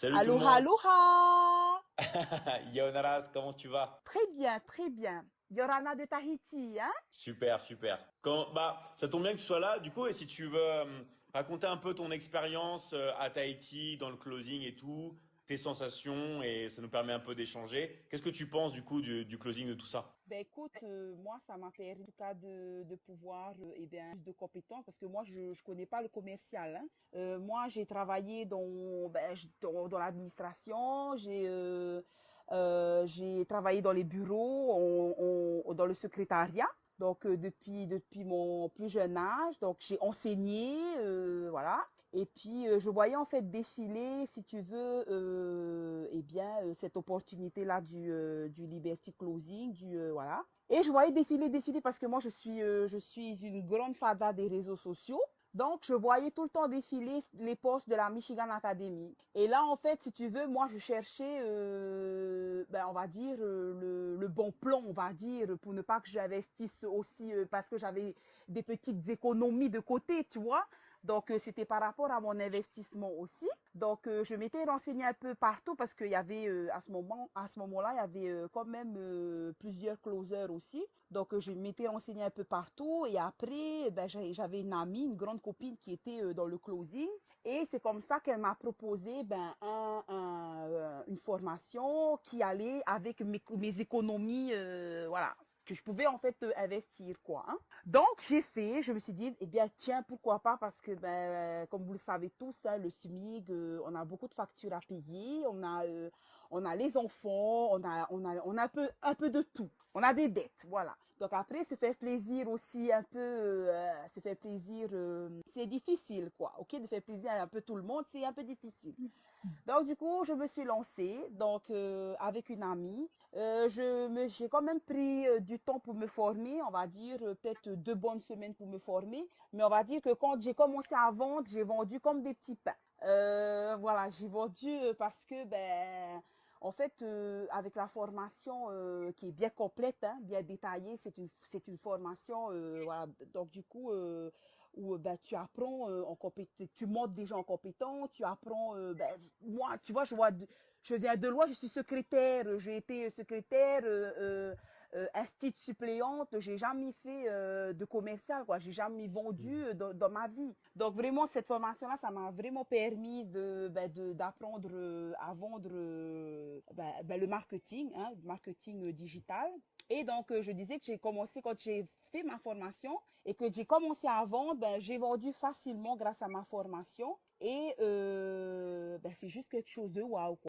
Salut tout le Aloha, monde. aloha! Yonaras, comment tu vas? Très bien, très bien. Yorana de Tahiti, hein? Super, super. Ça tombe bien que tu sois là, du coup, et si tu veux raconter un peu ton expérience à Tahiti, dans le closing et tout, tes sensations, et ça nous permet un peu d'échanger. Qu'est-ce que tu penses du coup du closing de tout ça? Ben écoute, moi ça m'a permis en tout cas de pouvoir eh bien plus de compétences parce que moi je connais pas le commercial, hein. Moi j'ai travaillé dans l'administration, j'ai travaillé dans les bureaux, dans le secrétariat. Donc depuis mon plus jeune âge, donc j'ai enseigné, voilà. Et puis je voyais en fait défiler, si tu veux, cette opportunité-là du Liberty Closing, voilà. Et je voyais défiler parce que moi je suis une grande fada des réseaux sociaux. Donc, je voyais tout le temps défiler les postes de la Michigan Academy. Et là, en fait, si tu veux, moi, je cherchais, on va dire, le bon plan, on va dire, pour ne pas que j'investisse aussi, parce que j'avais des petites économies de côté, tu vois. Donc, c'était par rapport à mon investissement aussi. Donc, je m'étais renseignée un peu partout parce qu'il y avait, à ce moment-là, il y avait quand même plusieurs closers aussi. Donc, je m'étais renseignée un peu partout. Et après, j'avais une amie, une grande copine qui était dans le closing. Et c'est comme ça qu'elle m'a proposé une formation qui allait avec mes économies, voilà, que je pouvais en fait investir quoi, hein. Donc je me suis dit eh bien tiens pourquoi pas parce que comme vous le savez tous hein, le SMIG on a beaucoup de factures à payer, on a les enfants, on a un peu de tout. On a des dettes, voilà. Donc après, se faire plaisir aussi un peu, se faire plaisir, c'est difficile, quoi. Ok, de faire plaisir à un peu tout le monde, c'est un peu difficile. Donc du coup, je me suis lancée donc avec une amie. J'ai quand même pris du temps pour me former, on va dire peut-être 2 bonnes semaines pour me former. Mais on va dire que quand j'ai commencé à vendre, j'ai vendu comme des petits pains. Voilà, j'ai vendu parce que en fait avec la formation qui est bien complète, hein, bien détaillée, c'est une formation voilà. Donc du coup où tu apprends tu montes des gens en compétence, tu apprends moi tu vois je viens de loin, je suis secrétaire, j'ai été secrétaire institut suppléante, j'ai jamais fait de commercial quoi, j'ai jamais vendu dans ma vie. Donc vraiment cette formation là ça m'a vraiment permis d'apprendre à vendre le marketing hein, le marketing digital. Et donc, je disais que j'ai commencé, quand j'ai fait ma formation et que j'ai commencé à vendre, j'ai vendu facilement grâce à ma formation. Et c'est juste quelque chose de waouh, quoi.